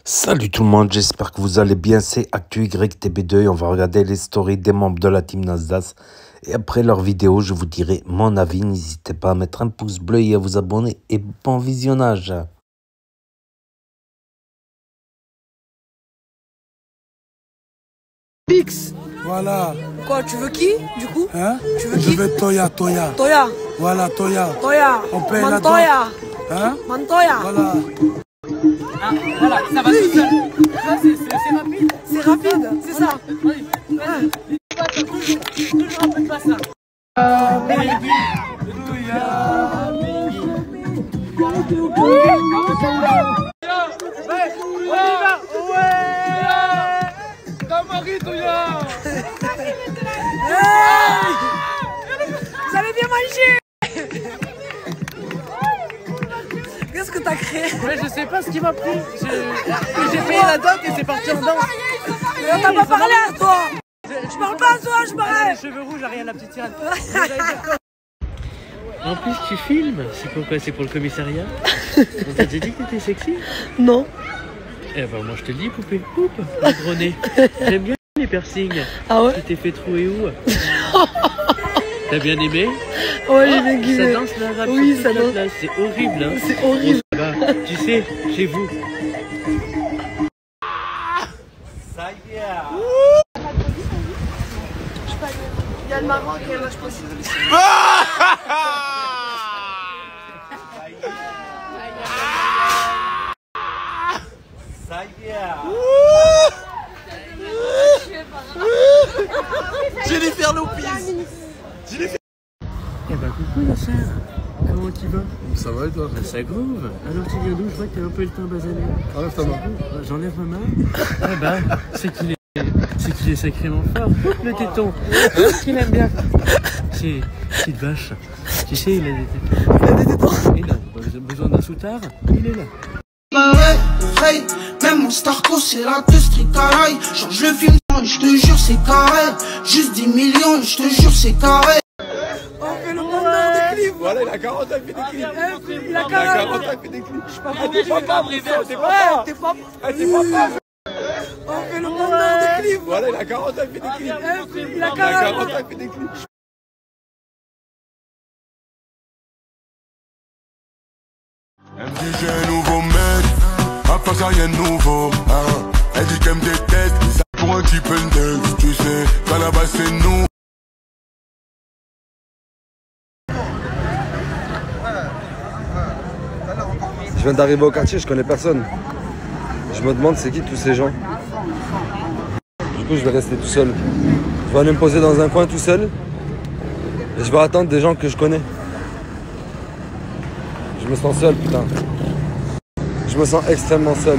Salut tout le monde, j'espère que vous allez bien, c'est ActuYTB2 et on va regarder les stories des membres de la team Nasdaq. Et après leur vidéo, je vous dirai mon avis, n'hésitez pas à mettre un pouce bleu et à vous abonner et bon visionnage. Pix. Voilà. Quoi, tu veux qui, du coup? Hein? Tu veux Je qui? veux Toya. Toya. Voilà, Toya. Toya. On paye Mantoya. Hein? Mantoya. Voilà. Ah, voilà, ça va tout seul. Ça, c'est rapide. C'est rapide, c'est ça. Oui, vas-y. Toujours un peu de bassin. Vous allez bien manger. Qu'est-ce que t'as créé? Ouais, je sais pas ce qui m'a pris. J'ai payé la date et c'est parti en danse. On t'a pas parlé à toi. Je parle pas à toi, je Elle a parle. les cheveux rouges, Ariane, la petite sirène. En plus, tu filmes. C'est pourquoi? C'est pour le commissariat. On t'a déjà dit que t'étais sexy? Non. Eh ben, moi je te le dis, poupée. Poupe, le gros nez. J'aime bien les piercings. Ah ouais? Tu t'es fait trouer où? T'as bien aimé? Ouais, j'ai bien Ça kiffé. danse l'arabe. Oui, sur ça toute la danse. place. C'est horrible, hein. C'est horrible. Bah, tu sais, chez vous. Il y a le Maroc et moi je pense. Jennifer Lopez. Eh ben coucou la sœur, comment tu vas? Ça va et toi? Ça groove. Alors tu viens d'où? Je vois que t'as un peu le teint basané. Enlève ta main. J'enlève ma main. Eh ben, c'est qu'il est sacrément fort. Le téton. Qu'il aime bien. C'est petite vache. Tu sais, il a des tétons. Il y a des tétons. Et là, besoin d'un soutard, il est là. Hey, même mon Starco c'est la de street carré. Change le film, je te jure c'est carré. Juste 10 millions, je te jure c'est carré. On fait le bonheur des clips. Voilà, il a 40 ans, il fait des clips. Il a 40 40 ans. ans, il fait des clips. Je suis pas t'es papa. T'es Ouais, papa. t'es papa. T'es papa. On fait le bonheur des clips. Voilà, il a 40 ans, il fait des clips. Il a Il a 40 40 ans. ans, il fait des clips. Elle me dit j'ai un nouveau mec, à part ça rien de nouveau, hein. Elle dit qu'elle me déteste, mais ça pour un type neuf. Tu sais, qu'à la base c'est nous. Je viens d'arriver au quartier, je connais personne. Je me demande c'est qui tous ces gens. Du coup je vais rester tout seul. Je vais aller me poser dans un coin tout seul. Et je vais attendre des gens que je connais. Je me sens seul, putain. Je me sens extrêmement seul.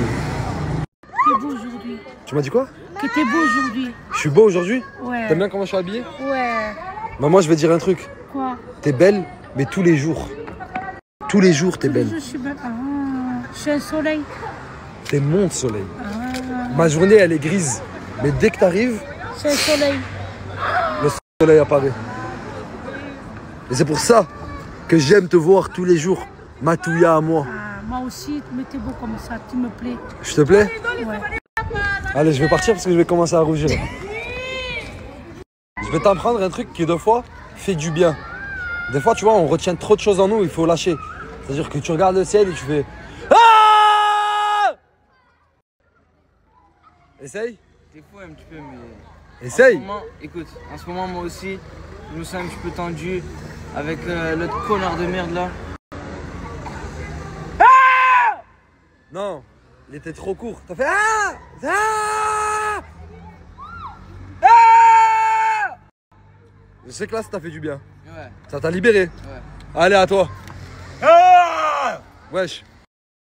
T'es beau aujourd'hui. Tu m'as dit quoi? Que t'es beau aujourd'hui. Je suis beau aujourd'hui? Ouais. T'aimes bien comment je suis habillé? Ouais. Bah moi je vais dire un truc. Quoi? T'es belle, mais tous les jours. Tous les jours t'es belle. Je suis belle. Ah, je suis un soleil. T'es mon soleil. Ah, Ma journée elle est grise. Mais dès que t'arrives, c'est un soleil. le soleil apparaît. Et c'est pour ça que j'aime te voir tous les jours. Matouya à moi. Ah, moi aussi, mais t'es beau comme ça, tu me plais. Je te plais? Ouais. Allez, je vais partir parce que je vais commencer à rougir. Je vais t'apprendre un truc qui, des fois, fait du bien. Des fois, tu vois, on retient trop de choses en nous, il faut lâcher. C'est-à-dire que tu regardes le ciel et tu fais... Ah! Essaye. T'es fou un petit peu, mais... Essaye. En ce moment, écoute, en ce moment, moi aussi, je me sens un petit peu tendu avec l'autre connard de merde là. Non, il était trop court. T'as fait... Ah! Ah! Ah! Je sais que là, ça t'a fait du bien. Ouais, Ça t'a libéré. ouais. Allez, à toi. Wesh.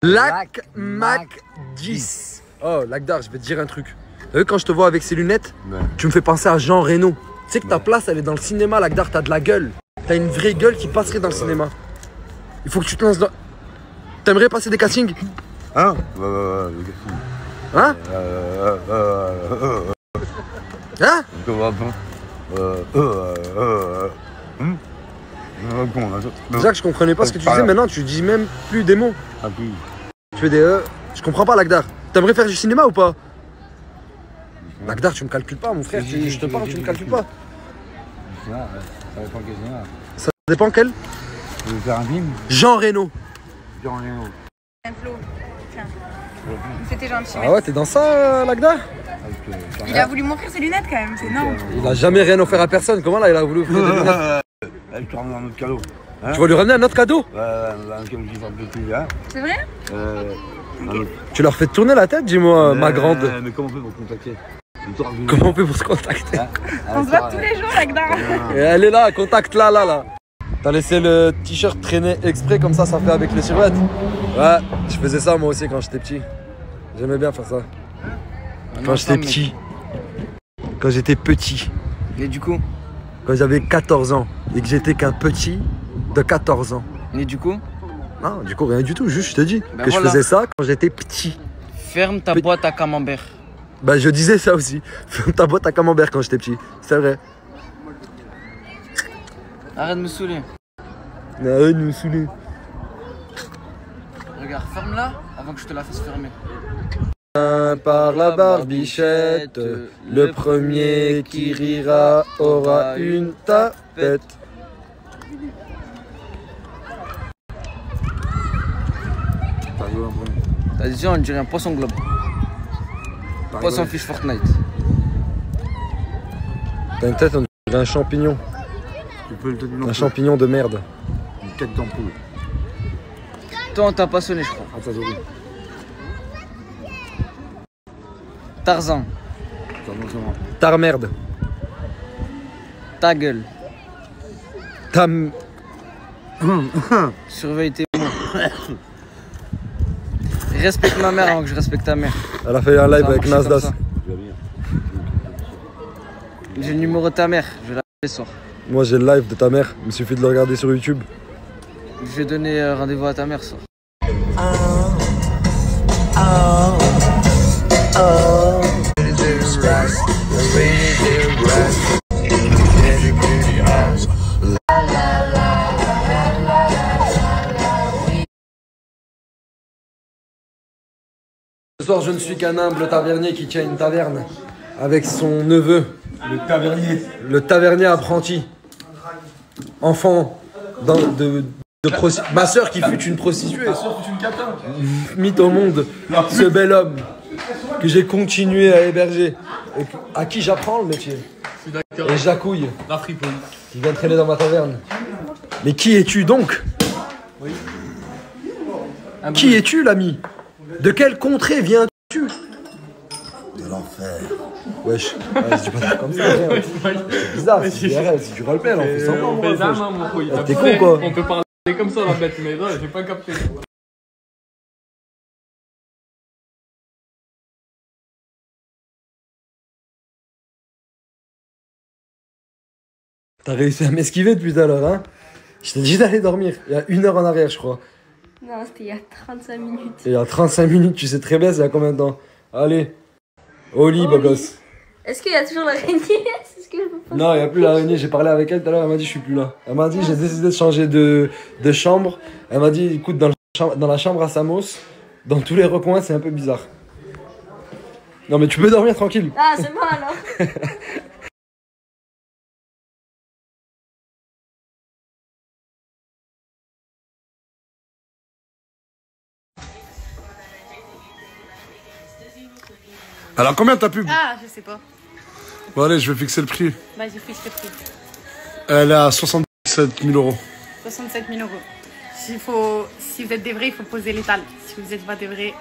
Lac Mac 10. Oh, Lacdar, je vais te dire un truc. T'as vu, quand je te vois avec ces lunettes, tu me fais penser à Jean Reno. Tu sais que ta place, elle est dans le cinéma, Lacdar. T'as de la gueule. T'as une vraie gueule qui passerait dans le cinéma. Il faut que tu te lances dans... T'aimerais passer des castings? Hein? Hein? Hein? Déjà que je comprenais pas ce que tu disais, maintenant tu dis même plus des mots. Tu fais des je comprends pas Lacdar. T'aimerais faire du cinéma ou pas? Nagdar, tu me calcules pas, mon frère. Je te parle, tu me calcules pas. Ça dépend quel cinéma. Ça dépend quel? Tu veux faire un film? Jean Reno. Jean Reno. Flo, tiens. C'était gentil. Ah ouais, t'es dans ça, Nagdar? Il a voulu m'offrir ses lunettes quand même, c'est énorme. Il a jamais rien offert à personne. Comment là, il a voulu offrir des lunettes? Elle te ramène un autre cadeau. Hein? Tu vas lui ramener un autre cadeau? Un cadeau qui va plus, hein? C'est vrai? Tu leur fais tourner la tête, dis-moi, ma grande. Mais comment on fait pour contacter? Comment on fait pour se contacter? On se voit tous les jours, Nagdar. Et elle est là, contact là. T'as laissé le t-shirt traîner exprès comme ça fait avec les silhouettes? Ouais, je faisais ça moi aussi quand j'étais petit. J'aimais bien faire ça. Quand j'étais petit. Quand j'étais petit. Et du coup? Quand j'avais 14 ans et que j'étais qu'un petit de 14 ans. Et du coup? Non, du coup rien du tout, juste je te dis Ben que voilà. je faisais ça quand j'étais petit. Ferme ta boîte à camembert. Bah je disais ça aussi. Ferme ta boîte à camembert quand j'étais petit. C'est vrai. Arrête de me saouler. Arrête de me saouler. Regarde, ferme-la avant que je te la fasse fermer. Par la barbichette, le premier qui rira aura une tapette. T'as dit, on dirait un poisson globe. Poisson fiche Fortnite. T'as une tête, on dirait un champignon. Un champignon de merde. Une tête d'ampoule. Toi, on t'a passionné, je crois. Ah, ça doré. Tarzan. Tar merde. Ta gueule. Tam. Surveille tes mots. Respecte ma mère avant que je respecte ta mère. Elle a fait un live Ça va avec marcher comme Nasdaq. ça. J'ai le numéro de ta mère, je vais l'appeler ce soir. Moi j'ai le live de ta mère, il me suffit de le regarder sur YouTube. Je vais donner rendez-vous à ta mère ce soir. Ce soir je ne suis qu'un humble tavernier qui tient une taverne avec son neveu. Le tavernier. Le tavernier apprenti. Enfant ma soeur qui fut une prostituée. Ta soeur fut une catin. Mis au monde ce bel homme que j'ai continué à héberger et à qui j'apprends le métier. Je suis d'accord. Et j'accouille. La friponne. Qui vient traîner dans ma taverne. Mais qui es-tu donc? Oui. Qui es-tu, l'ami? De quelle contrée viens-tu? De l'enfer. Wesh, ouais, dis pas ça comme ça. C'est bizarre, c'est IRL, c'est du roleplay là, on fait semblant. On fait ça, mon couille. T'es con quoi? On peut parler comme ça, la bête, mais là, j'ai pas capté. T'as réussi à m'esquiver depuis tout à l'heure, hein? Je t'ai dit d'aller dormir, il y a 1 heure en arrière, je crois. Non, c'était il y a 35 minutes. Et il y a 35 minutes, tu sais très bien, c'est il y a combien de temps? Allez, au lit, beau gosse. Est-ce qu'il y a toujours l'araignée? C'est ce que je peux pas. Non, il n'y a plus l'araignée, j'ai parlé avec elle tout à l'heure, elle m'a dit je suis plus là. Elle m'a dit j'ai décidé de changer de chambre. Elle m'a dit écoute, dans la chambre à Samos, dans tous les recoins, c'est un peu bizarre. Non mais tu peux dormir tranquille. Ah, c'est moi alors. Alors combien ta pub? Ah, je sais pas. Bon allez, je vais fixer le prix. Vas-y, fixe le prix. Elle est à 67 000 euros. 67 000 euros. Si vous êtes des vrais, il faut poser l'étal. Si vous n'êtes pas des vrais...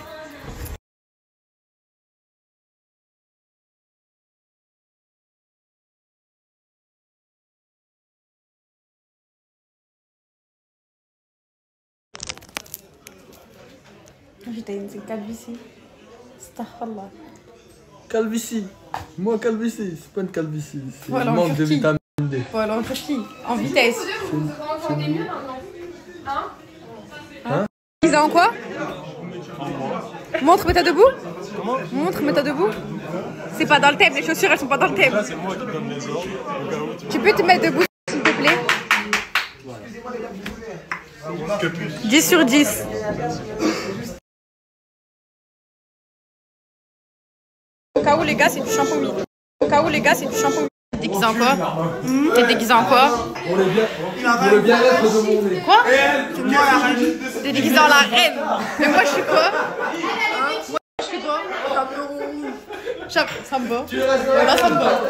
J'étais une calvitie. Astaghfirullah. Calvitie. Moi, calvitie. C'est pas une calvitie. C'est Voilà, un manque de vitamine D. Voilà, en Turquie. En vitesse. Hein? Ils ont quoi? Montre, mets-toi debout. Montre, mets-toi debout. C'est pas dans le thème, les chaussures elles sont pas dans le thème. Là, c'est moi qui donne les ordres. Tu peux te mettre debout, s'il te plaît? 10 sur 10. cas où les gars, c'est du shampoing. Au cas où les gars, c'est du shampoing. T'es déguisé en quoi? T'es déguisé en quoi? Pour le bien-être de mon nez. Quoi? T'es déguisé en la reine. Mais moi, je suis quoi? Moi, je suis quoi? Ça me va. Voilà, ça me va.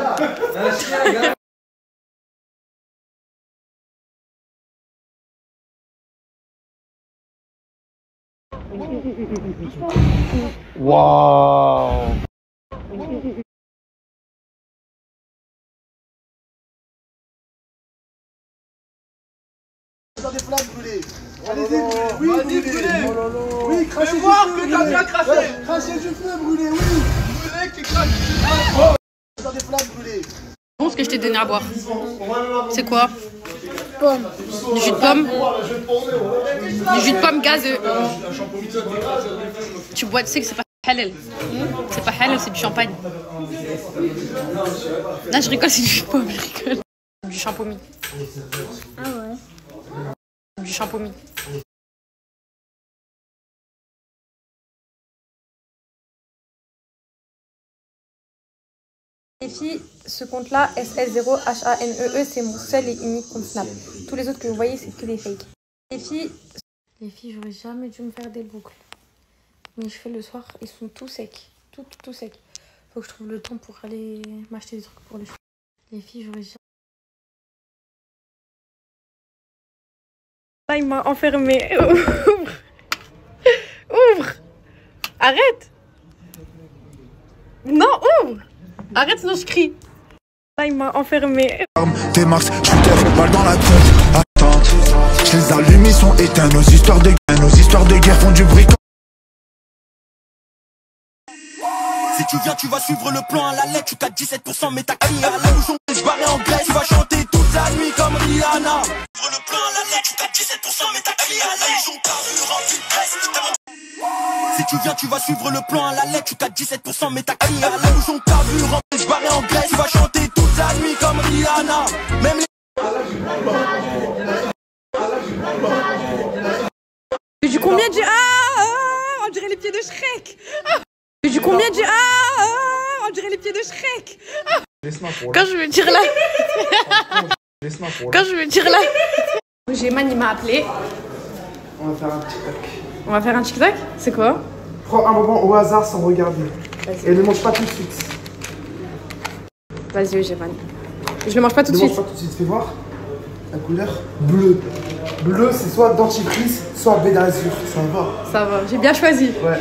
Waouh. Des flammes brûlées. Allez-y, oui, brûlez. Oui, crachez du feu. Voir que t'as bien craché. Crachez du feu, brûlez, oui. Brûlez qui crache. Dans des flammes brûlées. Bon, ce que je t'ai donné à boire, c'est quoi? Pomme. Du jus de pomme. Du jus de pomme gazeux. Tu bois, tu sais que c'est pas halal. C'est pas halal, c'est du champagne. Là, je rigole, c'est du jus de pomme, je rigole. Du shampoing. Ah ouais. Du shampoing. Les filles, ce compte-là, SS0HANEE, c'est mon seul et unique compte Snap. Tous les autres que vous voyez, c'est que des fakes. Les filles, j'aurais jamais dû me faire des boucles. Mes cheveux le soir, ils sont tout secs. Tout secs. Faut que je trouve le temps pour aller m'acheter des trucs pour les cheveux. Les filles, j'aurais jamais... Là, il m'a enfermé. Ouvre. Ouvre. Arrête. Non, ouvre. Arrête, sinon je crie. Là, il m'a enfermé. T'es max, shooter, balle dans la tête. Attends, je les allume, ils sont éteints. Nos histoires de guerre font du bruit. Si tu viens, tu vas suivre le plan à la lettre. Tu t'as 17%, mais t'as crié à la bouchon. Je barré en Grèce, tu vas chanter toute la nuit comme Rihanna. Suivre le plan à la lettre, tu t'as 17%, mais t'as crié à la bouchon. Carrure en vitesse. Si tu viens, tu vas suivre le plan à la lettre. Tu t'as 17%, mais t'as crié à la bouchon. Carrure en je barré en Grèce, tu vas chanter toute la nuit comme Rihanna. Même les... Du combien du... on dirait les pieds de Shrek. Du combien du... on dirait les pieds de Shrek. Quand je veux dire là... Quand je veux dire là... Géman, il m'a appelé. On va faire un TikTok. On va faire un TikTok? C'est quoi? Prends un moment au hasard sans regarder. Et ne mange pas tout de suite. Vas-y, Géman. Je le mange pas tout de suite. Ne mange pas tout de suite. Fais voir la couleur bleu. Bleu, c'est soit dentifrice, soit baie d'azur. Ça va. Ça va, j'ai bien choisi. Ouais.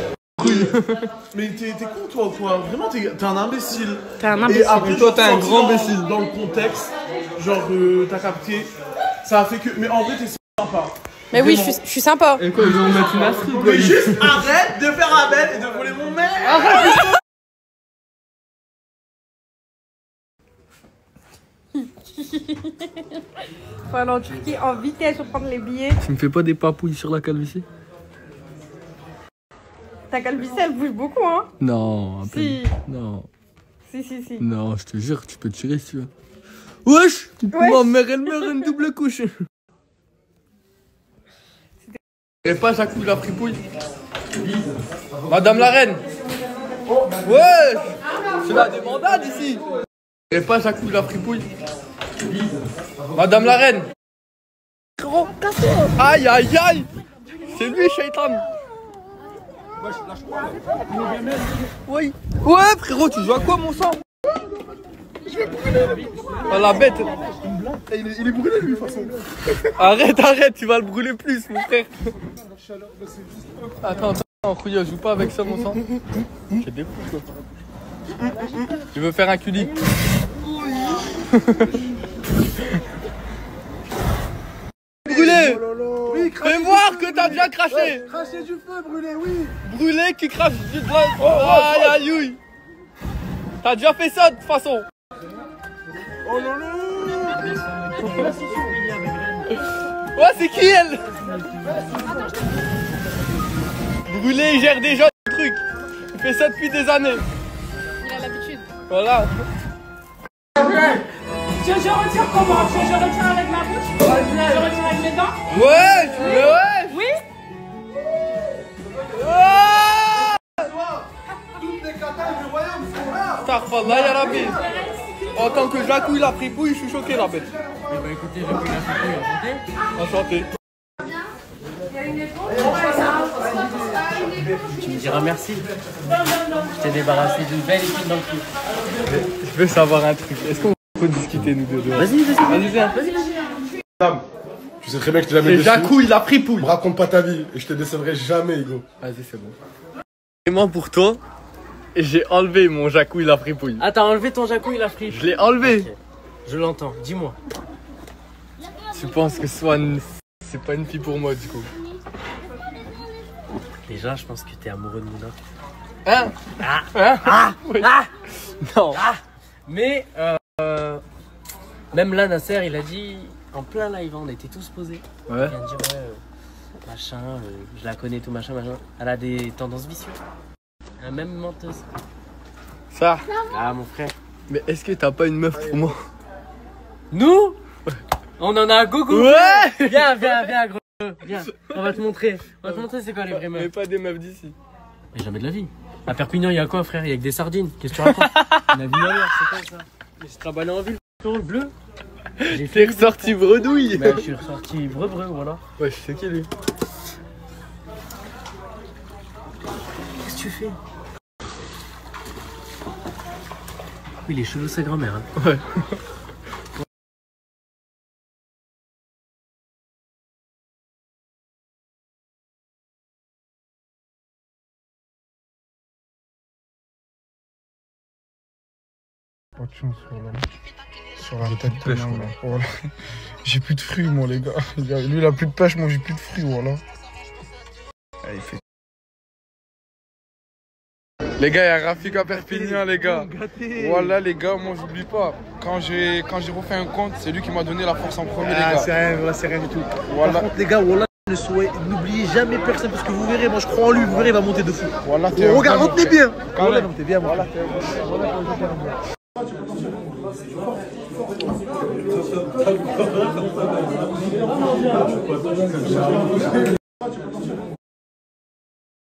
Mais t'es con toi quoi? Vraiment t'es un imbécile. T'es un imbécile. Et après toi t'es un grand imbécile. Dans le contexte, genre t'as capté, ça a fait que... Mais en vrai t'es sympa. Mais oui, je suis sympa. Et quoi, ils vont mettre une astrid? Mais juste arrête de faire un bel et de voler mon mec. Faut aller en Turquie en vitesse pour prendre les billets. Tu me fais pas des papouilles sur la calvitie? Ta calvitie, elle bouge beaucoup, hein? Non, à peine. Si. Non. Si. Non, je te jure, tu peux tirer si tu veux. Wesh! Ma mère, elle meurt une double couche. Et pas chaque coup la fripouille. Madame la reine. Wesh! C'est la débandade ici. Et pas chaque coup la fripouille. Madame la reine. Aïe aïe aïe! C'est lui, Shaitan. Oui. Ouais, frérot, tu joues à quoi, mon sang? Je vais brûler. Oh, la bête. Il est brûlé, lui, de toute façon. Arrête, tu vas le brûler plus, mon frère. Attends, Rouillot, joue pas avec ça, mon sang. J'ai des coups, quoi. Tu veux faire un culi? Brûlé. Oui, fais voir que t'as bien craché. Ouais, cracher du feu, brûlé, oui. Brûlé qui crache du doigt. Aïe aïe aïe. T'as déjà fait ça de toute façon. Oh non non. Ouais, c'est qui elle? Brûlé, il gère déjà le truc. Il fait ça depuis des années. Il a l'habitude. Voilà. Je retire comment? Je retire avec ma bouche? Je retire avec mes dents? Ouais. Oui? Ah! Toutes les Starfallah ya Rabbi. En tant que Jacou il a pris pouille, je suis choqué la bête. Eh bah écoutez, Jacou il a pris pouille, enchanté. Tu me diras merci. Je t'ai débarrassé d'une belle équipe dans le cul. Je veux savoir un truc. Est-ce qu'on peut discuter nous deux? Vas-y. Dame, tu sais très bien que je t'ai jamais déçu. Jacou il a pris pouille. Me raconte pas ta vie et je te décevrai jamais, Hugo. Vas-y, c'est bon. Et moi pour toi, j'ai enlevé mon Jacou il a pris pouille. Ah, t'as enlevé ton Jacou il a pris. Je l'ai enlevé. Okay. Je l'entends, dis-moi. Tu penses que Swan, c'est pas une fille pour moi du coup? Déjà, je pense que t'es amoureux de Mouna. Hein? Oui. Non. Mais, même là, Nasser, il a dit, en plein live, on était tous posés. Ouais. Il vient de dire, machin, je la connais, tout machin. Elle a des tendances vicieuses. Elle est même menteuse. Ça? Ah, mon frère. Mais est-ce que t'as pas une meuf pour moi? Nous? On en a un gogo. Ouais. Viens, gros. Viens, on va te montrer. C'est quoi les vraies meufs. Mais pas des meufs d'ici. Mais jamais de la vie. À Perpignan, il y a quoi, frère? Il y a que des sardines. Qu'est-ce que tu racontes? La vie meilleure, c'est quoi ça? Je suis travaillé en ville, le bleu. T'es ressorti bredouille. Bah, je suis ressorti breu, voilà. Ouais, je sais qui lui. Qu'est-ce que tu fais? Oui, il est chelou, sa grand-mère. Hein. Ouais. Pas de chance sur la tête de moi, voilà. J'ai plus de fruits, moi, les gars. Lui, il a plus de pêche, moi, j'ai plus de fruits, voilà. Ah, il fait... Les gars, il y a Rafik à Perpignan, les gars. Voilà, les gars, moi, j'oublie pas. Quand j'ai refait un compte, c'est lui qui m'a donné la force en premier, les gars. C'est rien du tout. Voilà. Par contre, les gars, voilà, n'oubliez jamais personne parce que vous verrez, moi je crois en lui, vous verrez, il va monter de fou. Voilà, regarde, retenez bien. Voilà, t'es bien, voilà.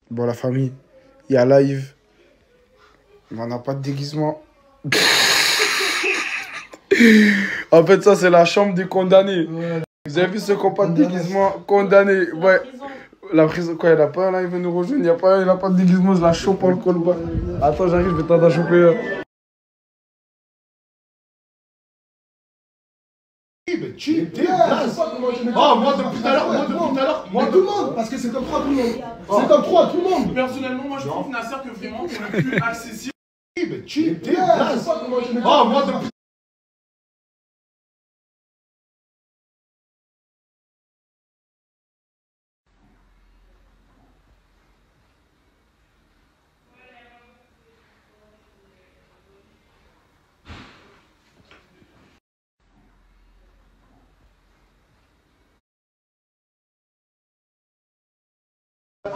Bon, la famille, il y a live. Mais on n'a pas de déguisement. En fait, ça, c'est la chambre des condamnés. Ouais. Vous avez vu ceux qui n'ont pas de déguisement? Condamnés. Ouais. La prison, quoi, il n'y en a pas là, il veut nous rejoindre. Il n'a pas de déguisement, je la chope en le col bas. Attends, j'arrive, je vais t'en choper là. Oh, moi depuis tout à l'heure, moi tout le monde, parce que c'est comme 3 tout le monde. C'est comme 3 tout le monde. Personnellement, moi je trouve Nasser que vraiment on est plus accessible. Oh, moi depuis.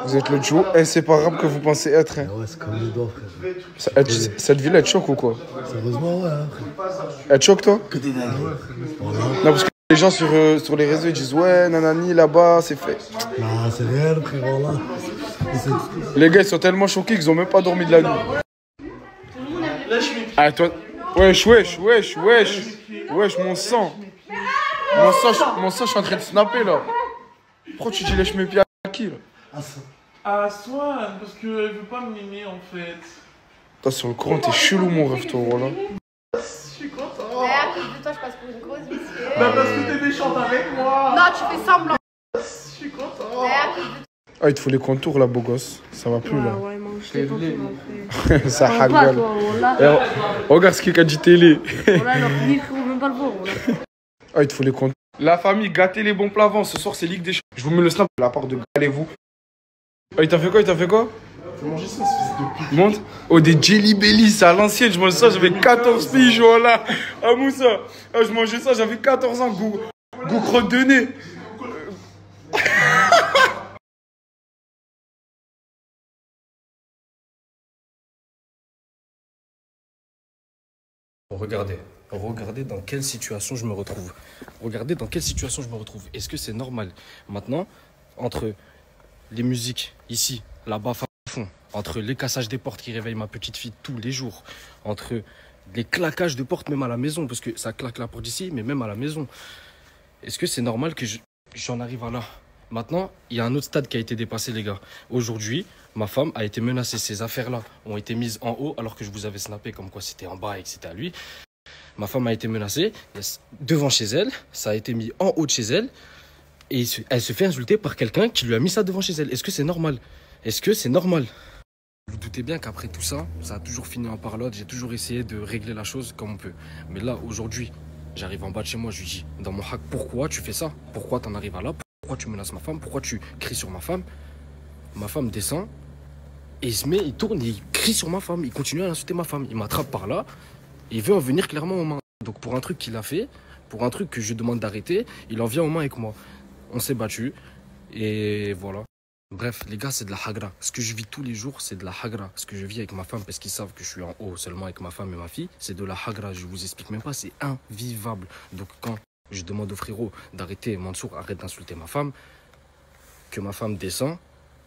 Vous êtes le duo inséparable que vous pensez être. Hein. Ouais, c'est comme les doigts, frère. Cette ville, elle te choque ou quoi? Sérieusement, ouais, frère. Elle te choque, toi? Que des dingues. Non, parce que les gens sur les réseaux, ils disent ouais, nanani, là-bas, c'est fait. Non, c'est réel, frère, là. Les gars, ils sont tellement choqués qu'ils ont même pas dormi de la nuit. Ah, toi. Wesh, mon sang. Mon sang, je suis en train de snapper, là. Pourquoi tu dis lèche mes pieds à qui, là? À Swan, parce qu'elle veut pas m'aimer en fait. Toi, sur le courant, t'es chelou, mon rêve, toi, voilà. Je suis content. Ouais, à cause de toi, je passe pour une grosse vicieuse. Bah, parce que t'es méchante avec moi. Non, tu fais semblant. Je suis content. Ouais, à cause de toi. Ah, il te faut les contours, là, beau gosse. Ça va plus, là. Ouais, mange tes quand tu m'as fait. Ça hagole. Regarde ce qu'il a dit télé. Voilà, alors, ni frérot, même pas le voir. Ah, il te faut les contours. La famille, gâtez les bons plats avant. Ce soir, c'est Ligue des Champions. Je vous mets le snap de la part de Galez-vous. Ah, il t'a fait quoi? Fais manger ça, ce fils de pute. Monte. Oh, des Jelly Belly, c'est à l'ancienne. Je mangeais ça, j'avais 14 piges, voilà. Ah, Moussa. Ah, je mangeais ça, j'avais 14 ans. Goût crotte de nez. Regardez dans quelle situation je me retrouve. Est-ce que c'est normal? Maintenant, entre les musiques ici, là-bas, fond. Entre les cassages des portes qui réveillent ma petite fille tous les jours, entre les claquages de portes même à la maison, parce que ça claque la porte d'ici, mais même à la maison. Est-ce que c'est normal que j'en arrive à là? Maintenant, il y a un autre stade qui a été dépassé, les gars. Aujourd'hui, ma femme a été menacée. Ces affaires-là ont été mises en haut, alors que je vous avais snappé comme quoi c'était en bas et que c'était à lui. Ma femme a été menacée devant chez elle, ça a été mis en haut de chez elle, et elle se fait insulter par quelqu'un qui lui a mis ça devant chez elle. Est-ce que c'est normal? Est-ce que c'est normal? Vous doutez bien qu'après tout ça, ça a toujours fini en parlotte. J'ai toujours essayé de régler la chose comme on peut. Mais là, aujourd'hui, j'arrive en bas de chez moi, je lui dis, dans mon hack, pourquoi tu fais ça? Pourquoi t'en arrives à là? Pourquoi tu menaces ma femme? Pourquoi tu cries sur ma femme? Ma femme descend, et il tourne, et il crie sur ma femme. Il continue à insulter ma femme. Il m'attrape par là, et il veut en venir clairement aux mains. Donc pour un truc qu'il a fait, pour un truc que je demande d'arrêter, il en vient aux mains avec moi. On s'est battu, et voilà. Bref, les gars, c'est de la hagra. Ce que je vis tous les jours, c'est de la hagra. Ce que je vis avec ma femme, parce qu'ils savent que je suis en haut seulement avec ma femme et ma fille, c'est de la hagra. Je vous explique même pas, c'est invivable. Donc quand je demande au frérot d'arrêter, Mansour, arrête d'insulter ma femme, que ma femme descend,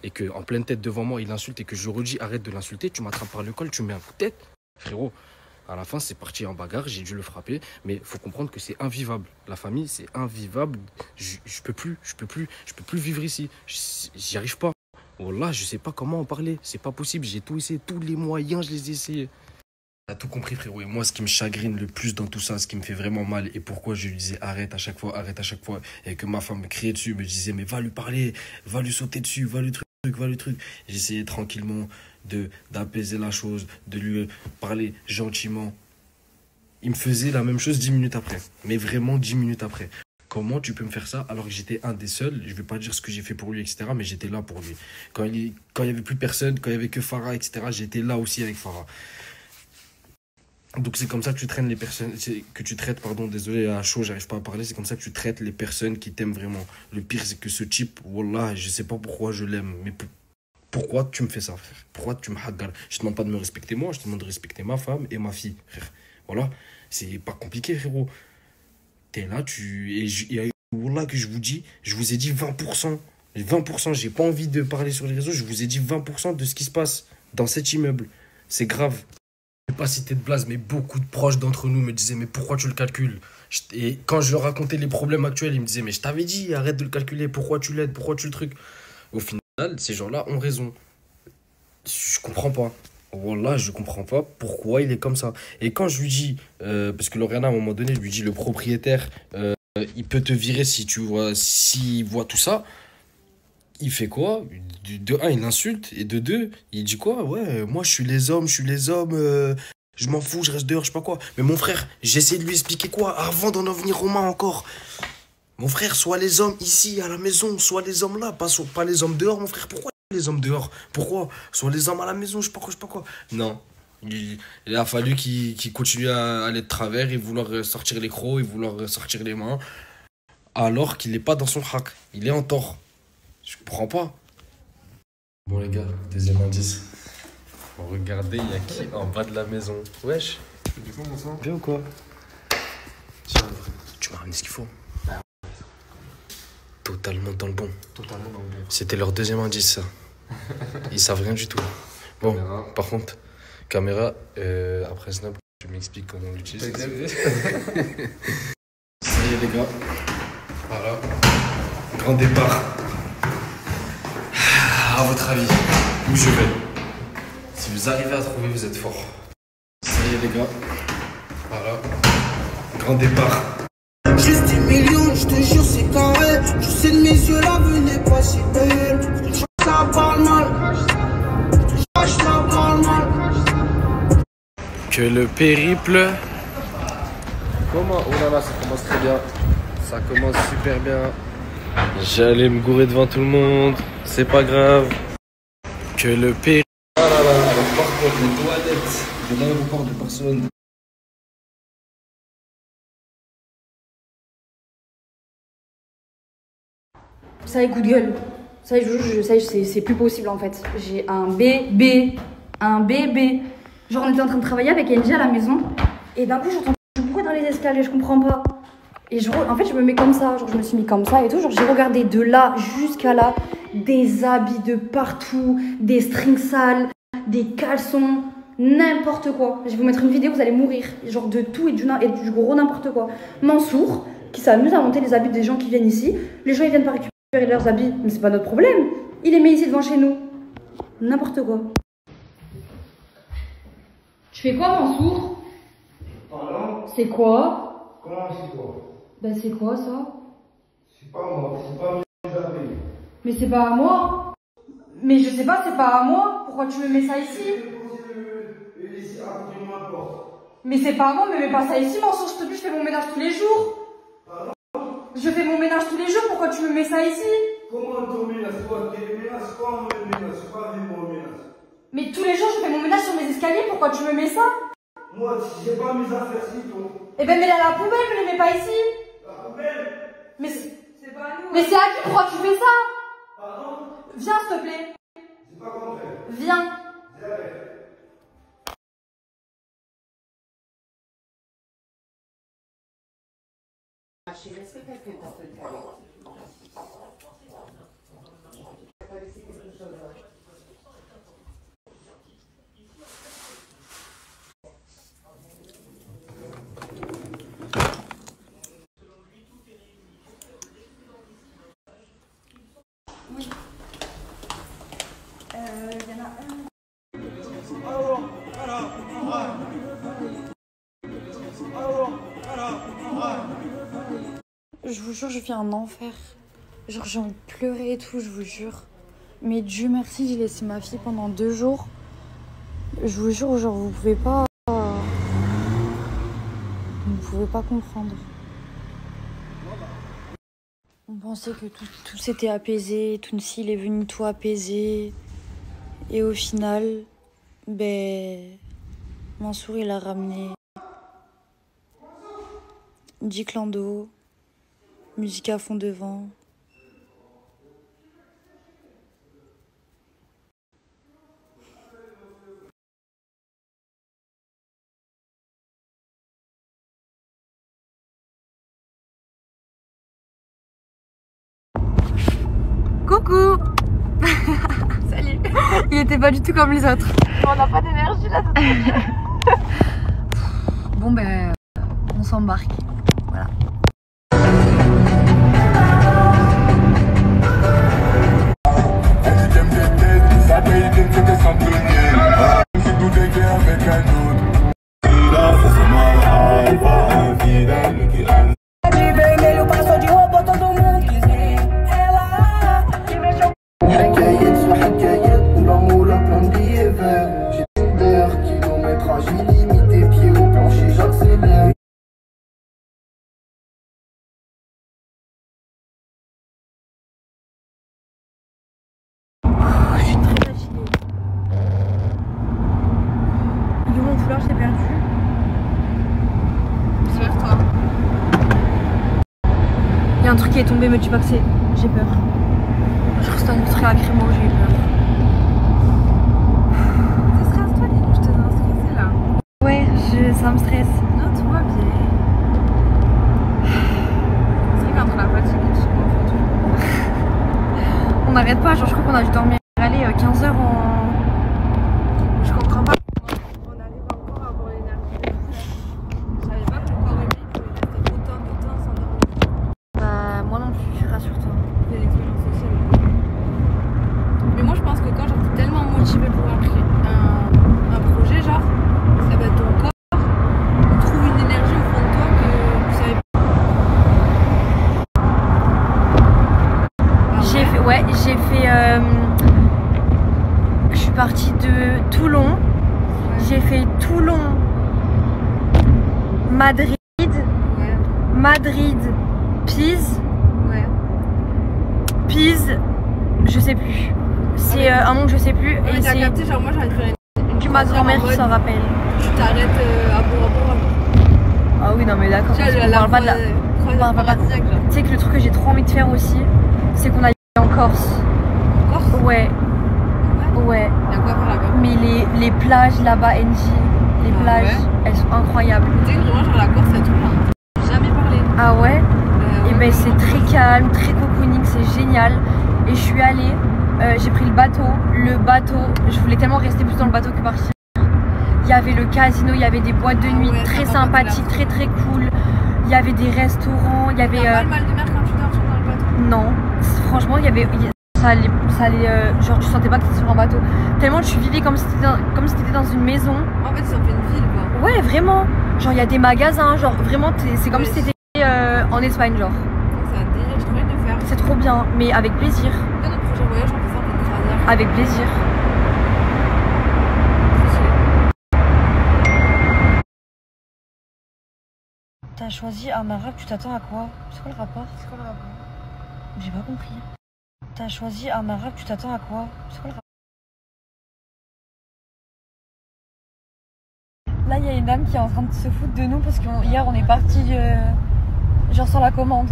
et qu'en pleine tête devant moi, il insulte, et que je redis arrête de l'insulter, tu m'attrapes par le col, tu mets un coup de tête. Frérot, à la fin, c'est parti en bagarre, j'ai dû le frapper, mais il faut comprendre que c'est invivable. La famille, c'est invivable. Je peux plus vivre ici. J'y arrive pas. Wallah, je sais pas comment en parler. C'est pas possible. J'ai tout essayé, tous les moyens, je les ai essayés. T'as tout compris, frérot. Et moi, ce qui me chagrine le plus dans tout ça, ce qui me fait vraiment mal, et pourquoi je lui disais arrête à chaque fois, et que ma femme me criait dessus, me disait mais va lui parler, va lui sauter dessus, va lui truc. J'essayais tranquillement d'apaiser la chose, de lui parler gentiment. Il me faisait la même chose 10 minutes après. Mais vraiment 10 minutes après. Comment tu peux me faire ça alors que j'étais un des seuls? Je vais pas dire ce que j'ai fait pour lui, etc. Mais j'étais là pour lui. Quand il y avait plus personne, quand il y avait que Farah, etc. J'étais là aussi avec Farah. Donc c'est comme ça que tu traînes les personnes, désolé à chaud, j'arrive pas à parler, c'est comme ça que tu traites les personnes qui t'aiment vraiment. Le pire c'est que ce type, wallah, je sais pas pourquoi je l'aime, mais pourquoi tu me fais ça, frère? Pourquoi tu me hagar? Je te demande pas de me respecter moi, je te demande de respecter ma femme et ma fille, frère. Voilà, c'est pas compliqué, frérot. T'es là, wallah que je vous dis, je vous ai dit 20%. 20%, j'ai pas envie de parler sur les réseaux, je vous ai dit 20% de ce qui se passe dans cet immeuble. C'est grave. Je ne vais pas citer de blase, mais beaucoup de proches d'entre nous me disaient mais pourquoi tu le calcules? Et quand je leur racontais les problèmes actuels, ils me disaient mais je t'avais dit arrête de le calculer, pourquoi tu l'aides, pourquoi tu le truc? Au final, ces gens-là ont raison. Je comprends pas. Wallah, je comprends pas pourquoi il est comme ça. Et quand je lui dis, parce que Lauriana à un moment donné lui dit le propriétaire, il peut te virer s'il voit tout ça. Il fait quoi? De un, il insulte. Et de deux, il dit quoi? Ouais, moi, je suis les hommes. Je m'en fous, je reste dehors, je sais pas quoi. Mais mon frère, j'essaie de lui expliquer quoi avant d'en venir aux mains encore. Mon frère, soit les hommes ici, à la maison, soit les hommes là. Pas les hommes dehors, mon frère. Pourquoi les hommes dehors? Pourquoi? Soit les hommes à la maison, je sais pas quoi. Non. Il a fallu qu'il continue à aller de travers et vouloir sortir les crocs et vouloir sortir les mains. Alors qu'il n'est pas dans son hack. Il est en tort. Je comprends pas. Bon les gars, deuxième indice. Regardez, il y a qui en bas de la maison? Wesh. Du coup, mon sang. Bien ou quoi? Tiens, tu m'as ramené ce qu'il faut. Totalement dans le bon. C'était leur deuxième indice, ça. Ils savent rien du tout. Bon, caméra. Par contre, caméra, après Snap, tu m'expliques comment on l'utilise. Ça y est les gars. Voilà. Grand départ. À votre avis, où je vais? Si vous arrivez à trouver, vous êtes fort. Ça y est les gars. Voilà. Grand départ. Juste 10 millions, je te jure c'est carré. Je sais de mes yeux la vue n'est pas si belle. Ça parle mal. Ça parle mal. Que le périple. Comment? Oh là là, ça commence très bien. Ça commence super bien. J'allais me gourer devant tout le monde. C'est pas grave. Que le périple. Ah là là, alors par contre, les toilettes de l'aéroport de Barcelone. Ça y est, coup de gueule. Ça y est, c'est plus possible en fait. J'ai un bébé. Genre, on était en train de travailler avec Angie à la maison. Et d'un coup, j'entends du bruit dans les escaliers, je comprends pas. Et en fait, je me mets comme ça. Genre, je me suis mis comme ça et tout. Genre, j'ai regardé de là jusqu'à là. des habits de partout, des strings sales, des caleçons, n'importe quoi. Je vais vous mettre une vidéo, vous allez mourir. Genre de tout et du gros n'importe quoi. Mansour, qui s'amuse à monter les habits des gens qui viennent ici. Les gens ils viennent pas récupérer leurs habits, mais c'est pas notre problème. Il les met ici devant chez nous. N'importe quoi. Tu fais quoi, Mansour? Pardon? C'est quoi? Comment c'est quoi? Ben c'est quoi ça? C'est pas moi, c'est pas mes habits. Mais c'est pas à moi. Mais je sais pas, c'est pas à moi. Pourquoi tu me mets ça ici? Mais c'est pas à moi, mais mets pas ça ici, Mansour, je te dis, je fais mon ménage tous les jours. Pardon? Je fais mon ménage tous les jours, pourquoi tu me mets ça ici? Comment ton ménage? Quoi? Quel ménage? Quoi mon ménage? C'est pas mon ménage. Mais tous les jours, je fais mon ménage sur mes escaliers, pourquoi tu me mais ça? Moi, j'ai pas mes affaires si toi. Eh ben, mets-la à la poubelle, ne les mets pas ici. La poubelle? Mais c'est pas à nous. Mais c'est à qui? Pourquoi tu fais ça? Pardon? Viens, s'il te plaît. J'ai pas compris. Viens. Oui. Il y en a un. Je vous jure, je vis un enfer. Genre, j'ai envie de pleurer et tout, je vous jure. Mais Dieu merci, j'ai laissé ma fille pendant 2 jours. Je vous jure, genre, vous pouvez pas comprendre. On pensait que tout s'était apaisé, Tounsil est venu tout apaiser. Et au final, ben, Mansour, il a ramené 10 clans d'eau, musique à fond devant. Coucou. Salut. Il était pas du tout comme les autres. On n'a pas d'énergie là. Bon ben, on s'embarque. Voilà. Je t'ai perdu. C'est vers toi. Il y a un truc qui est tombé, me dis pas que c'est. J'ai peur. Je reste un truc lacrymo, j'ai eu peur. Ça stresse toi, je te sens stressée là. Ouais, ça me stresse. Non, tout va bien. C'est vrai qu'entre la fatigue et tout, on n'arrête pas, genre je crois qu'on a dû dormir aller 15 heures en. Je comprends pas. Je suis partie de Toulon. J'ai fait Toulon, Madrid, Madrid, Pise, Pise, je sais plus. C'est un nom que je sais plus. Et c'est capté, genre moi j'ai envie de faire une ma grand-mère qui s'en rappelle. Tu t'arrêtes à Bora. Ah oui, non mais d'accord. On parle pas de la. Tu sais que le truc que j'ai trop envie de faire aussi, c'est qu'on aille en Corse. Corse? Ouais. Ouais. Il y a quoi faire là-bas? Mais les plages là-bas, NJ, les plages, elles sont incroyables. Tu sais que vraiment, genre la Corse, c'est tout plein. Jamais parlé. Ah ouais? Et ben c'est très calme, très cocooning, c'est génial. Et je suis allée, j'ai pris le bateau. Le bateau, je voulais tellement rester plus dans le bateau que partir. Il y avait le casino, il y avait des boîtes de nuit très sympathiques, très très cool. Il y avait des restaurants, il y avait... T'as pas le mal de mer quand tu dors dans le bateau? Non, franchement, il y avait... Ça allait genre tu sentais pas que t'étais sur un bateau. Tellement tu vivais comme si t'étais dans une maison. En fait, ils ont fait une ville quoi. Ouais, vraiment. Genre il y a des magasins, genre vraiment c'est comme si t'étais en Espagne genre. C'est un délire, j'ai trop envie de le faire. C'est trop bien, mais avec plaisir. Dans notre prochain voyage, on fait ça en fait croisière. Avec plaisir. T'as choisi un arabe, tu t'attends à quoi? C'est quoi le rapport? C'est quoi le rapport? J'ai pas compris. T'as choisi un arabe, tu t'attends à quoi? C'est quoi le rapport? Là, il y a une dame qui est en train de se foutre de nous parce qu'hier, on est parti genre sans la commande.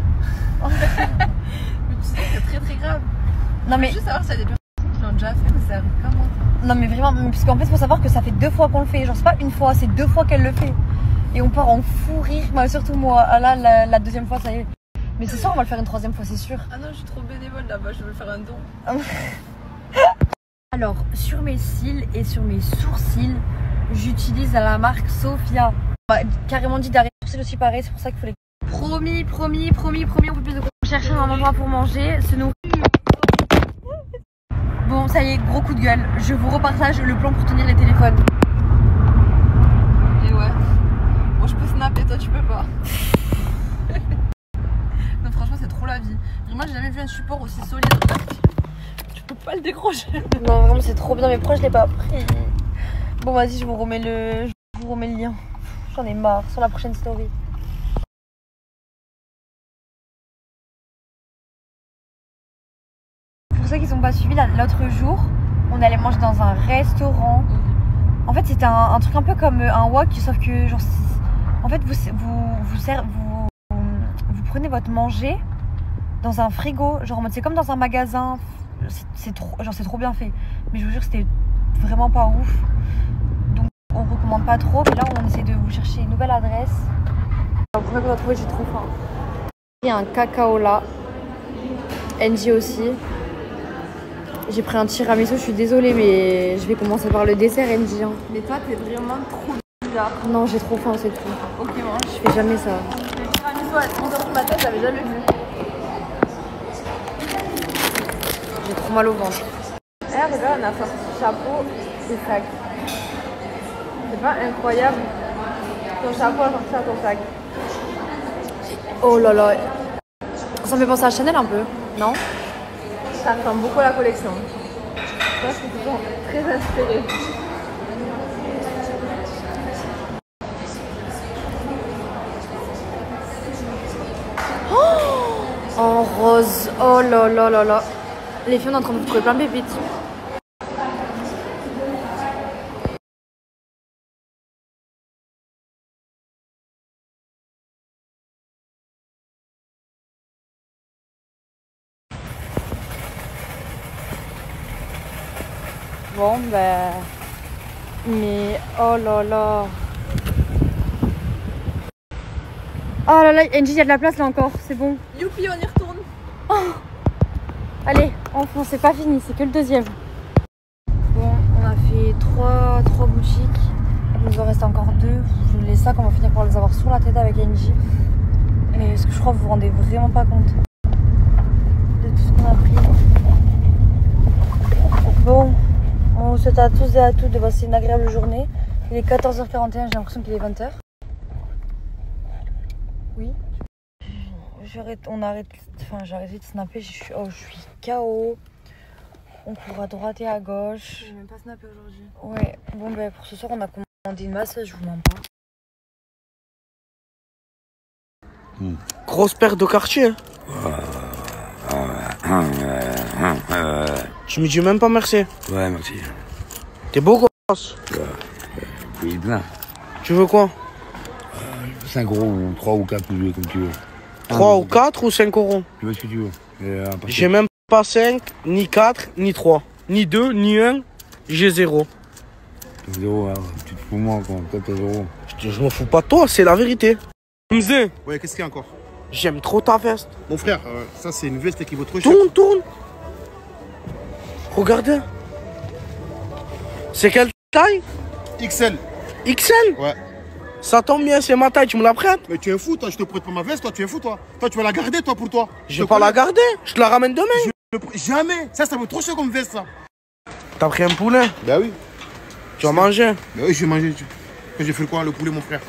Mais tu sais que c'est très très grave. Non mais... Je veux juste savoir s'il y a des personnes qui l'ont déjà fait, mais ça arrive comment? Non mais vraiment, parce qu'en fait, il faut savoir que ça fait 2 fois qu'on le fait. Genre, c'est pas une fois, c'est 2 fois qu'elle le fait. Et on part en fou rire, bah, surtout moi. Ah là, la 2e fois, ça y est. Mais ce soir, on va le faire une 3e fois, c'est sûr. Ah non, je suis trop bénévole là-bas, je veux faire un don. Alors, sur mes cils et sur mes sourcils, j'utilise la marque Sophia. On m'a carrément dit d'arrêter les sourcils aussi pareil, c'est pour ça qu'il faut les... Promis, on peut plus de chercher un endroit pour manger, se nourrir. Bon, ça y est, gros coup de gueule. Je vous repartage le plan pour tenir les téléphones. Et ouais. Moi, je peux snapper, toi, tu peux pas. Non, franchement, c'est trop la vie. Moi, j'ai jamais vu un support aussi solide. Tu peux pas le décrocher. Non, vraiment, c'est trop bien, mais pourquoi je l'ai pas pris? Bon, vas-y, je vous remets le lien. J'en ai marre, sur la prochaine story. Pour ceux qui sont pas suivis, l'autre jour, on allait manger dans un restaurant. En fait, c'était un truc un peu comme un wok, sauf que genre, en fait, vous prenez votre manger dans un frigo, genre en mode c'est comme dans un magasin. C'est trop bien fait. Mais je vous jure, c'était vraiment pas ouf. Donc on recommande pas trop. Mais là, on essaie de vous chercher une nouvelle adresse. Le premier qu'on a trouvé, j'ai trop faim. Il y a un cacao là. NG aussi. J'ai pris un tiramisu, je suis désolée, mais je vais commencer par le dessert NG. Hein. Mais toi, t'es vraiment trop bizarre. Non, j'ai trop faim, c'est tout. Ok, mange. Je fais jamais ça. Le tiramisu à 11h du matin, j'avais jamais vu. J'ai trop mal au ventre. Eh, regarde, on a sorti chapeau et sac. C'est pas incroyable? Ton chapeau a sorti à ton sac. Oh là là. Ça me fait penser à Chanel un peu, non? Ça ressemble beaucoup à la collection. Je pense qu'ils sont très inspirés. Oh, en rose. Oh là là là là. Les filles, on est en train de trouver plein de pépites. Bon, ben... Mais... Oh là là. Oh là là, NG, il y a de la place là encore, c'est bon. Youpi, on y retourne. Oh. Allez, enfin, c'est pas fini, c'est que le 2e. Bon, on a fait 3 boutiques. Il nous en reste encore 2. Je laisse ça, qu'on va finir par les avoir sur la tête avec NG. Mais ce que je crois que vous vous rendez vraiment pas compte de tout ce qu'on a pris. Bon. On vous souhaite à tous et à toutes de passer une agréable journée. Il est 14h41, j'ai l'impression qu'il est 20h. Oui. J'ai arrêté de snapper, je suis KO. On court à droite et à gauche. J'ai même pas snappé aujourd'hui. Ouais, bon ben pour ce soir on a commandé une masse, je vous mens pas. Grosse paire de quartier. Tu me dis même pas merci. Ouais, merci. T'es beau gosse. Oui, bien. Tu veux quoi? 5 € ou 3 ou 4 comme tu veux. 3 ou 4 ou 5 €? Tu veux ce que tu veux. J'ai même pas 5, ni 4, ni 3. Ni 2, ni 1. J'ai 0. 0, hein. Tu te fous moi quoi. Toi t'as 0. Je m'en fous pas de toi, c'est la vérité. Mzé. Ouais, qu'est-ce qu'il y a encore? J'aime trop ta veste. Mon frère, ça c'est une veste qui vaut trop cher. Tourne. Regardez. C'est quelle taille? XL. XL? Ouais. Ça tombe bien, c'est ma taille, tu me la prêtes? Mais tu es fou, toi, je te prête pas ma veste, toi, tu es fou, toi. Toi, tu vas la garder, toi, pour toi. Je vais pas la garder, je te la ramène demain. Jamais. Ça vaut trop cher comme veste, ça. T'as pris un poulet? Bah oui. Tu vas manger? Bah oui, je vais manger. J'ai fait quoi, le poulet, mon frère?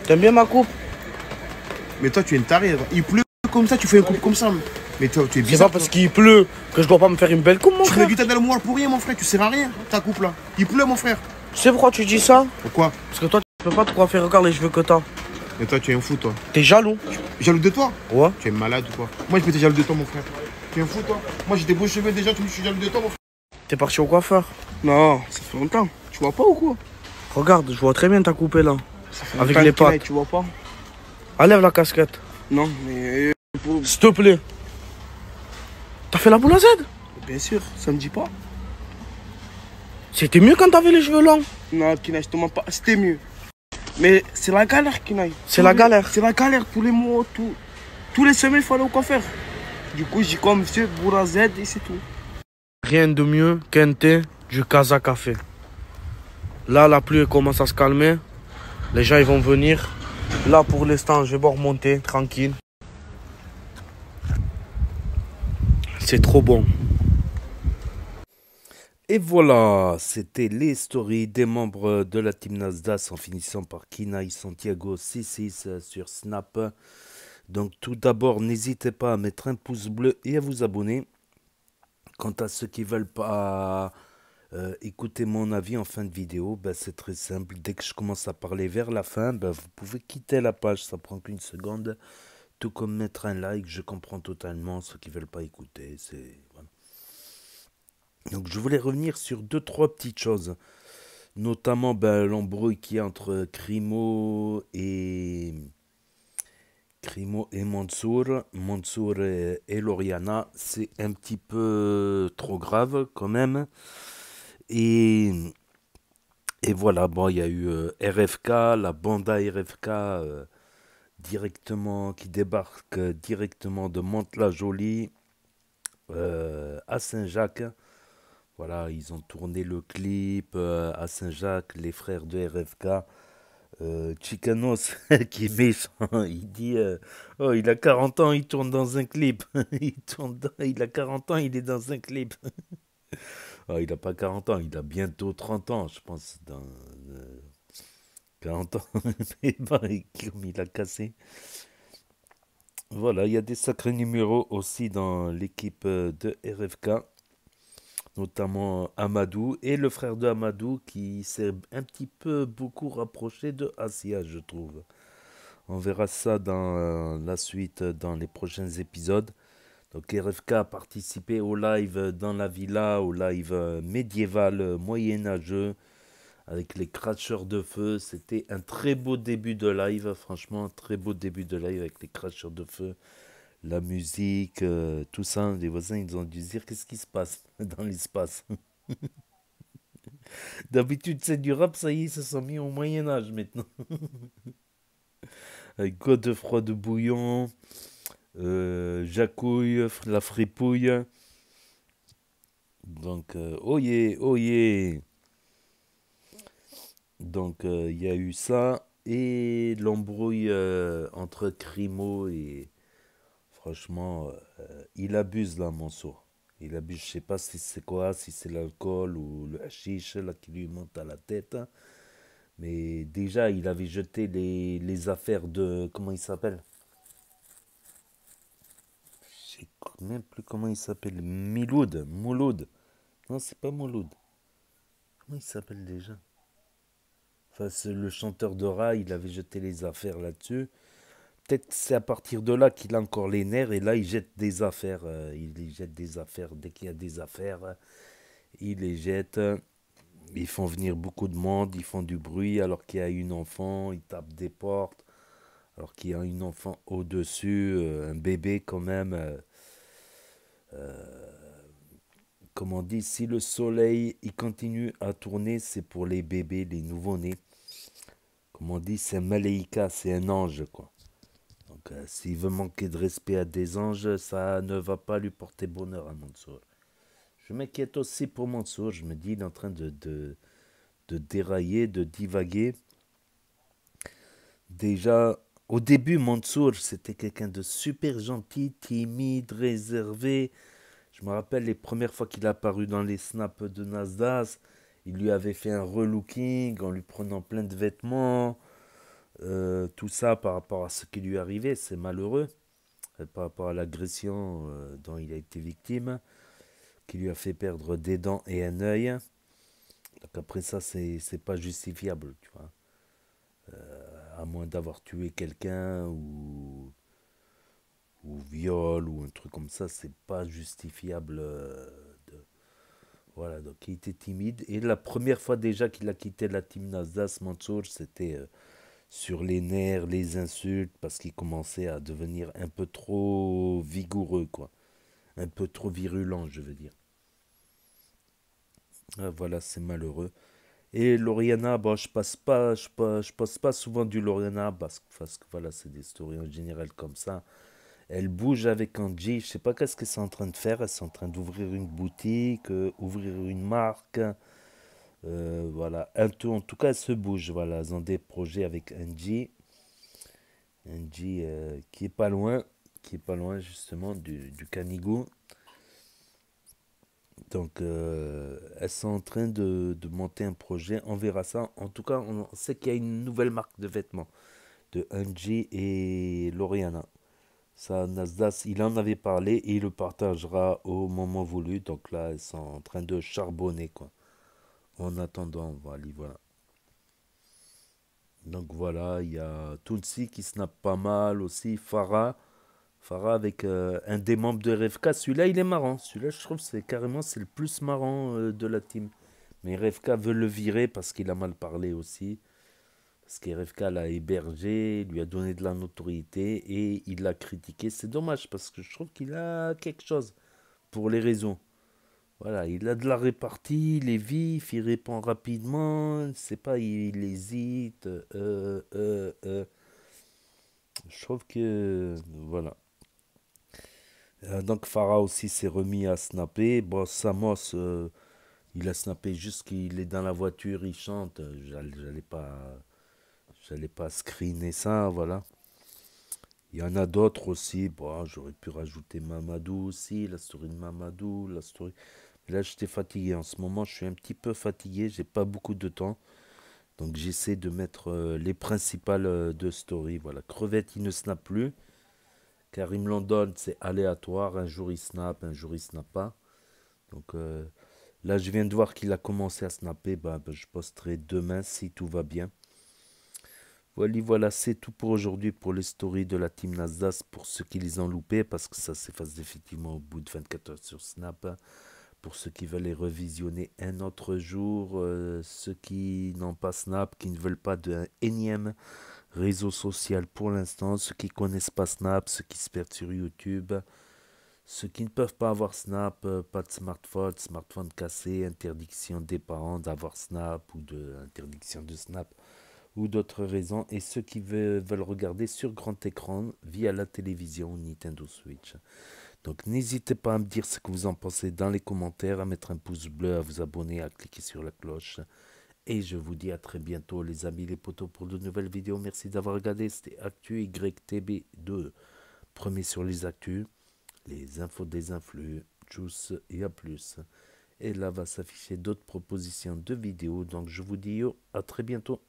T'aimes bien ma coupe? Mais toi, tu es une tarée. Il pleut comme ça, tu fais une coupe comme ça. Mais toi, tu es bizarre. C'est pas parce qu'il pleut que je dois pas me faire une belle coupe, mon frère. Tu mets du temps dans le moire pour rien, mon frère. Tu sers à rien, ta coupe là. Il pleut, mon frère. Tu sais pourquoi tu dis ça? Pourquoi? Parce que toi, tu peux pas te coiffer. Regarde les cheveux que t'as. Mais toi, tu es un fou, toi. T'es jaloux? Jaloux de toi? Ouais. Tu es malade ou quoi? Moi, je peux être jaloux de toi, mon frère. Tu es un fou, toi. Moi, j'ai des beaux cheveux déjà, tu me dis que je suis jaloux de toi, mon frère. T'es parti au coiffeur? Non, ça fait longtemps. Tu vois pas ou quoi? Regarde, je vois très bien ta coupée là. Avec longtemps les qu'il aille, pattes. tu vois pas? Enlève la casquette. Non, mais. S'il te plaît. T'as fait la boule à Z? Bien sûr, ça me dit pas. C'était mieux quand t'avais les cheveux longs. Non, Kinaï, je te mens pas. C'était mieux. Mais c'est la galère, Kinaï. C'est la galère. C'est la galère. Tous les mois, tous les semaines, il faut aller au coiffeur. Du coup, je dis comme monsieur, boule à Z et c'est tout. Rien de mieux qu'un thé du Casa Café. Là, la pluie commence à se calmer. Les gens, ils vont venir. Là, pour l'instant, je vais boire mon thé, tranquille. C'est trop bon. Et voilà, c'était les stories des membres de la team Nasdaq en finissant par Kinaï Santiago 66 sur Snap. Donc tout d'abord, n'hésitez pas à mettre un pouce bleu et à vous abonner. Quant à ceux qui ne veulent pas écouter mon avis en fin de vidéo, ben, c'est très simple. Dès que je commence à parler vers la fin, ben, vous pouvez quitter la page, ça prend qu'une seconde. Tout comme mettre un like, je comprends totalement ceux qui ne veulent pas écouter. Voilà. Donc je voulais revenir sur 2-3 petites choses. Notamment ben, l'embrouille qu'il y a entre Crimo et Mansour. Mansour et Lauriana, c'est un petit peu trop grave quand même. Et voilà, bon, il y a eu RFK, la banda RFK directement, qui débarque directement de Mantes-la-Jolie à Saint-Jacques. Voilà, ils ont tourné le clip à Saint-Jacques, les frères de RFK. Chicanos, qui est méchant, il dit oh, il a 40 ans, il tourne dans un clip. Il a 40 ans, il est dans un clip. Oh, il n'a pas 40 ans, il a bientôt 30 ans, je pense, dans 40 ans. Mais bon, comme il a cassé. Voilà, il y a des sacrés numéros aussi dans l'équipe de RFK. Notamment Amadou et le frère de Amadou qui s'est un petit peu beaucoup rapproché de Asia, je trouve. On verra ça dans la suite, dans les prochains épisodes. Donc RFK a participé au live dans la villa, au live médiéval moyenâgeux avec les cracheurs de feu. C'était un très beau début de live, franchement, un très beau début de live avec les cracheurs de feu. La musique, tout ça, les voisins, ils ont dû se dire qu'est-ce qui se passe dans l'espace. D'habitude, c'est du rap, ça y est, ils se sont mis au Moyen-Âge maintenant. Avec Godefroy de Bouillon, Jacouille, la fripouille. Donc, oyez, oyez. Donc, il y a eu ça. Et l'embrouille entre Crimo et... Franchement, il abuse là, Mansour. Il abuse, je sais pas si c'est quoi, si c'est l'alcool ou le hashish là qui lui monte à la tête. Mais déjà, il avait jeté les affaires de... Comment il s'appelle? Je sais même plus comment il s'appelle. Mouloud. Non, c'est pas Mouloud. Comment il s'appelle déjà? Enfin, c'est le chanteur de Rai, il avait jeté les affaires là-dessus. Peut-être c'est à partir de là qu'il a encore les nerfs et là il jette des affaires. Il jette des affaires. Dès qu'il y a des affaires, il les jette. Ils font venir beaucoup de monde, ils font du bruit alors qu'il y a une enfant, ils tapent des portes. Alors qu'il y a une enfant au-dessus, un bébé quand même. Comme on dit, si le soleil il continue à tourner, c'est pour les bébés, les nouveau-nés. Comme on dit, c'est un malaïka, c'est un ange quoi. Donc, s'il veut manquer de respect à des anges, ça ne va pas lui porter bonheur à Mansour. Je m'inquiète aussi pour Mansour. Je me dis, il est en train de dérailler, de divaguer. Déjà, au début, Mansour, c'était quelqu'un de super gentil, timide, réservé. Je me rappelle les premières fois qu'il est apparu dans les snaps de Nasdaq. Il lui avait fait un relooking en lui prenant plein de vêtements. Tout ça par rapport à ce qui lui arrivait, c'est malheureux. Par rapport à l'agression dont il a été victime, qui lui a fait perdre des dents et un œil. Donc après ça, c'est pas justifiable, tu vois. À moins d'avoir tué quelqu'un ou viol ou un truc comme ça, c'est pas justifiable. Voilà, donc il était timide. Et la première fois déjà qu'il a quitté la team Nasdaq, Mansour, c'était sur les nerfs, les insultes, parce qu'il commençait à devenir un peu trop vigoureux, quoi. Un peu trop virulent, je veux dire. Voilà, c'est malheureux. Et Lauriana, bon, je passe pas souvent du Lauriana parce que voilà, c'est des stories en général comme ça. Elle bouge avec Angie, je sais pas qu'est-ce qu'elle est en train de faire. Elle est en train d'ouvrir une boutique, ouvrir une marque. Voilà, en tout cas, elle se bouge. Voilà, elles ont des projets avec Angie. Angie qui est pas loin justement du Canigou. Donc, elles sont en train de monter un projet. On verra ça. En tout cas, on sait qu'il y a une nouvelle marque de vêtements de Angie et Lauriana. Ça, Nasdaq, il en avait parlé et il le partagera au moment voulu. Donc là, elles sont en train de charbonner, quoi. En attendant, voilà. Donc voilà, il y a Tulsi qui snap pas mal aussi. Farah avec un des membres de Revka. Celui-là, il est marrant. Celui-là, je trouve, c'est le plus marrant de la team. Mais Revka veut le virer parce qu'il a mal parlé aussi. Parce que Revka l'a hébergé, lui a donné de la notoriété et il l'a critiqué. C'est dommage parce que je trouve qu'il a quelque chose pour les raisons. Voilà, il a de la répartie, il est vif, il répond rapidement, c'est pas, il hésite. Je trouve que, voilà. Donc Farah aussi s'est remis à snapper. Bon, Samos, il a snappé juste qu'il est dans la voiture, il chante. J'allais pas screener ça, voilà. Il y en a d'autres aussi. Bon, j'aurais pu rajouter Mamadou aussi, la story de Mamadou, la story. Mais là, j'étais fatigué. En ce moment, je suis un petit peu fatigué. J'ai pas beaucoup de temps. Donc, j'essaie de mettre les principales de story. Voilà. Crevette, il ne snap plus. Karim London, c'est aléatoire. Un jour, il snap, un jour, il snap pas. Donc, là, je viens de voir qu'il a commencé à snapper. Je posterai demain si tout va bien. Voilà, c'est tout pour aujourd'hui pour les stories de la team Nasdaq pour ceux qui les ont loupés parce que ça s'efface effectivement au bout de 24 heures sur Snap. Pour ceux qui veulent les revisionner un autre jour, ceux qui n'ont pas Snap, qui ne veulent pas d'un énième réseau social pour l'instant, ceux qui ne connaissent pas Snap, ceux qui se perdent sur YouTube, ceux qui ne peuvent pas avoir Snap, pas de smartphone cassé, interdiction des parents d'avoir Snap ou interdiction de Snap ou d'autres raisons, et ceux qui veulent regarder sur grand écran via la télévision Nintendo Switch. Donc n'hésitez pas à me dire ce que vous en pensez dans les commentaires, à mettre un pouce bleu, à vous abonner, à cliquer sur la cloche. Et je vous dis à très bientôt les amis, les potos, pour de nouvelles vidéos. Merci d'avoir regardé, c'était Actu YTB2. Premier sur les actus, les infos des influx, tchuss et à plus. Et là va s'afficher d'autres propositions de vidéos, donc je vous dis à très bientôt.